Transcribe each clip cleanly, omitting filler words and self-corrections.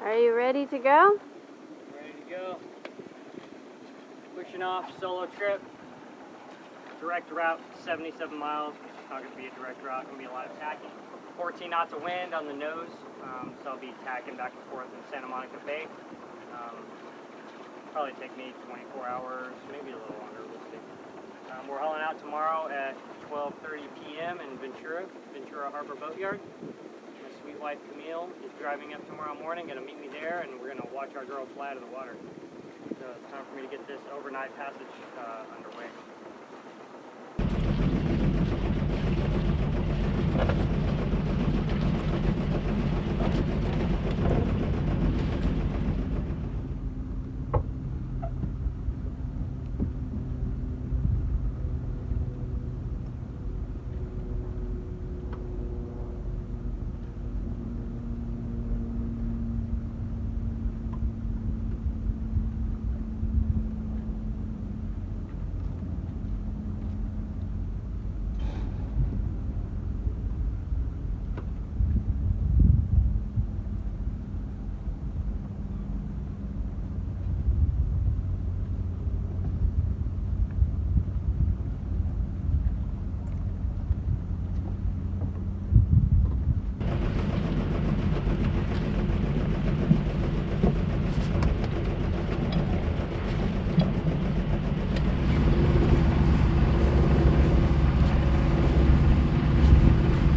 Are you ready to go? Ready to go. Pushing off, solo trip. Direct route, 77 miles, which is not going to be a direct route. It's going to be a lot of tacking. 14 knots of wind on the nose, so I'll be tacking back and forth in Santa Monica Bay. Probably take me 24 hours, maybe a little longer, we'll see. We're hauling out tomorrow at 12:30 p.m. in Ventura Harbor Boatyard. My sweet wife Camille is driving up tomorrow morning, going to meet me there, and we're going to watch our girl fly out of the water. So it's time for me to get this overnight passage underway.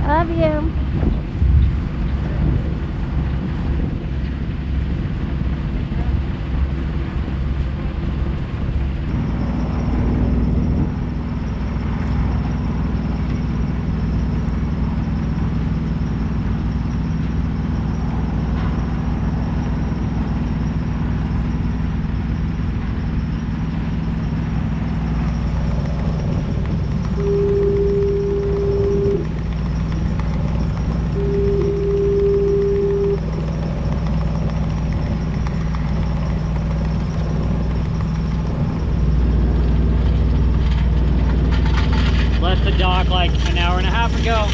Love you. Left the dock like an hour and a half ago.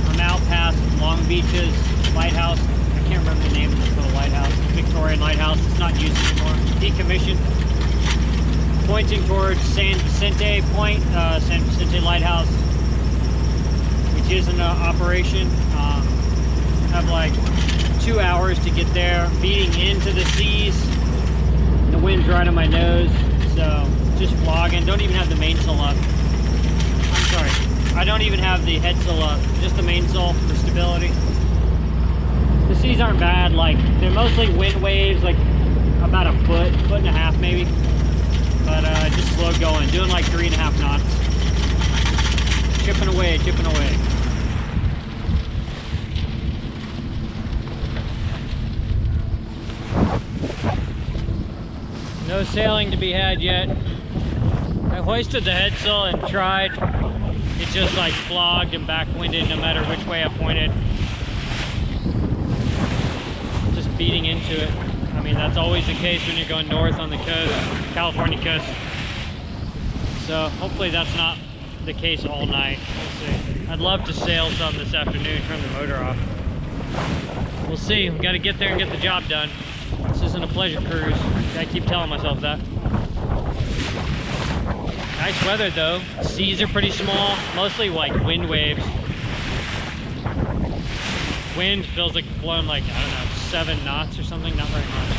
I'm out past Long Beach's lighthouse. I can't remember the name of this little lighthouse. Victorian lighthouse. It's not used anymore. Decommissioned. Pointing towards San Vicente Point, San Vicente Lighthouse, which is in operation. Have like 2 hours to get there. Beating into the seas. The wind's right on my nose, so just vlogging. Don't even have the mainsail up. I'm sorry, I don't even have the headsail up, just the mainsail for stability. The seas aren't bad, like they're mostly wind waves, like about a foot and a half maybe, but just slow going, doing like 3.5 knots. Chipping away, chipping away. No sailing to be had yet. I hoisted the headsail and tried. It just like flogged and backwinded no matter which way I pointed. Just beating into it. I mean, that's always the case when you're going north on the coast, California coast. So hopefully that's not the case all night. We'll see. I'd love to sail some this afternoon, turn the motor off. We'll see. We got to get there and get the job done. This isn't a pleasure cruise. I keep telling myself that. Nice weather though. Seas are pretty small, mostly like wind waves. Wind feels like it's blowing like, I don't know, 7 knots or something, not very much.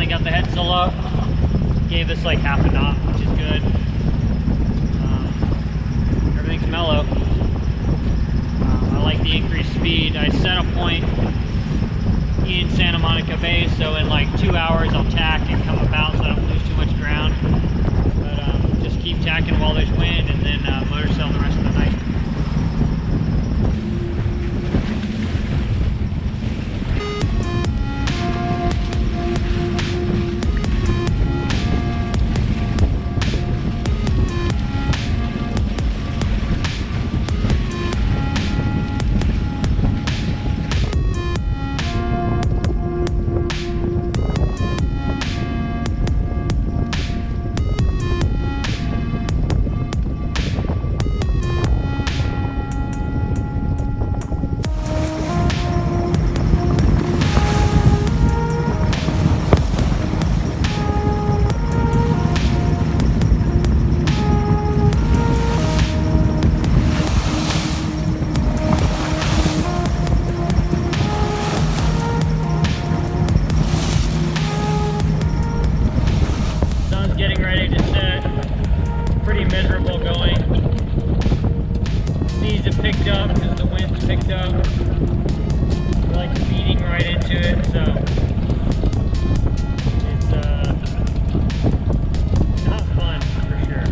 Got the headsail up, gave us like half a knot, which is good. Everything's mellow. I like the increased speed. I set a point in Santa Monica Bay, so in like 2 hours I'll tack and come about so I don't lose too much ground. But just keep tacking while there's wind, and then motor sail the rest of the night. picked up because the wind's picked up. We're like speeding right into it, so it's not fun for sure.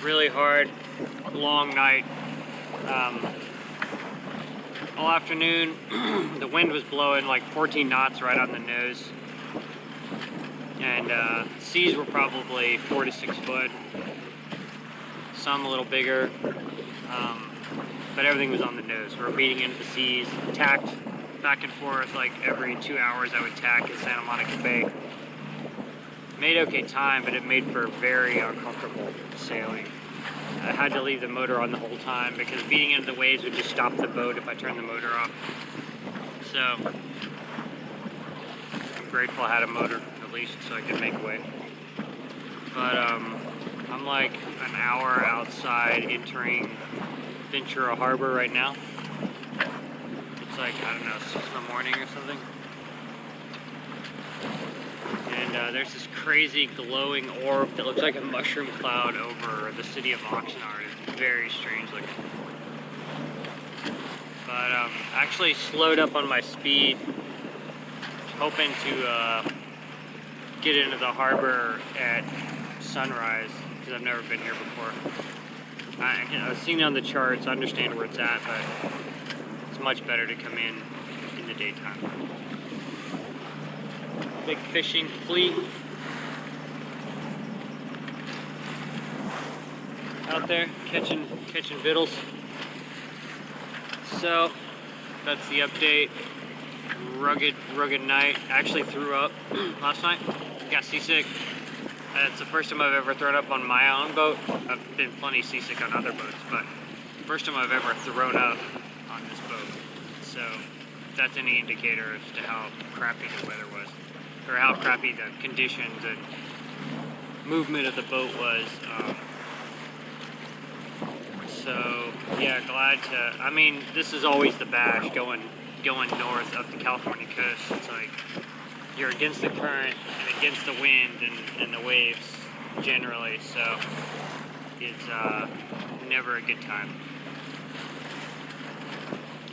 Really hard, long night. All afternoon, the wind was blowing like 14 knots right on the nose. And seas were probably 4 to 6 foot. Some a little bigger, but everything was on the nose. We were beating into the seas, tacked back and forth like every 2 hours. I would tack in Santa Monica Bay. Made okay time, but it made for very uncomfortable sailing. I had to leave the motor on the whole time because beating into the waves would just stop the boat if I turned the motor off. So I'm grateful I had a motor at least so I could make way. But I'm like an hour outside entering Ventura Harbor right now. It's like, I don't know, 6 in the morning or something. And there's this crazy glowing orb that looks like a mushroom cloud over the city of Oxnard. It's very strange looking. But I actually slowed up on my speed, hoping to get into the harbor at sunrise, because I've never been here before. I've seen it on the charts, I understand where it's at, but it's much better to come in the daytime. Big fishing fleet out there catching victuals. So that's the update. Rugged night. I actually threw up last night. Got seasick. It's the first time I've ever thrown up on my own boat. I've been plenty seasick on other boats, but first time I've ever thrown up on this boat. So if that's any indicator as to how crappy the weather was, or how crappy the conditions and movement of the boat was. So yeah, glad to. I mean, this is always the bash going north up the California coast. It's like you're against the current and against the wind and the waves generally. So it's never a good time.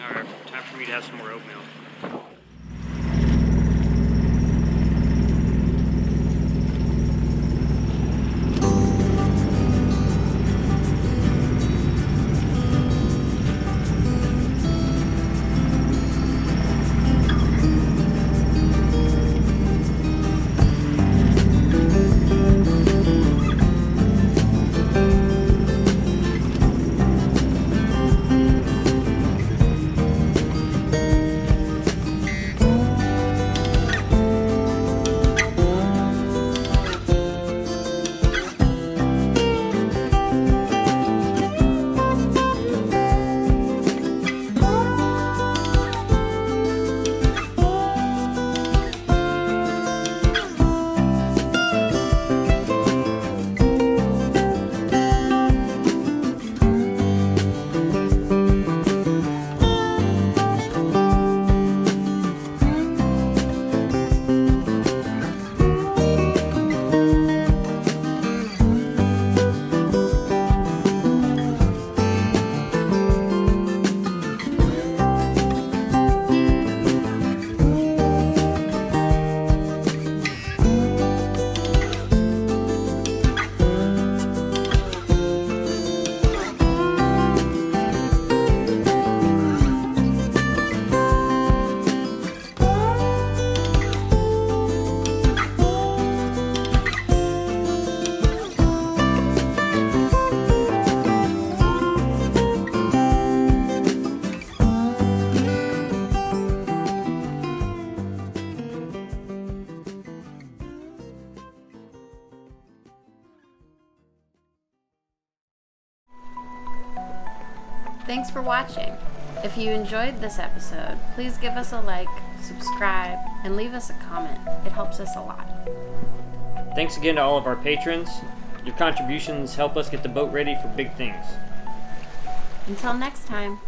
All right, time for me to have some more oatmeal. Thanks for watching. If you enjoyed this episode, please give us a like, subscribe, and leave us a comment. It helps us a lot. Thanks again to all of our patrons. Your contributions help us get the boat ready for big things. Until next time.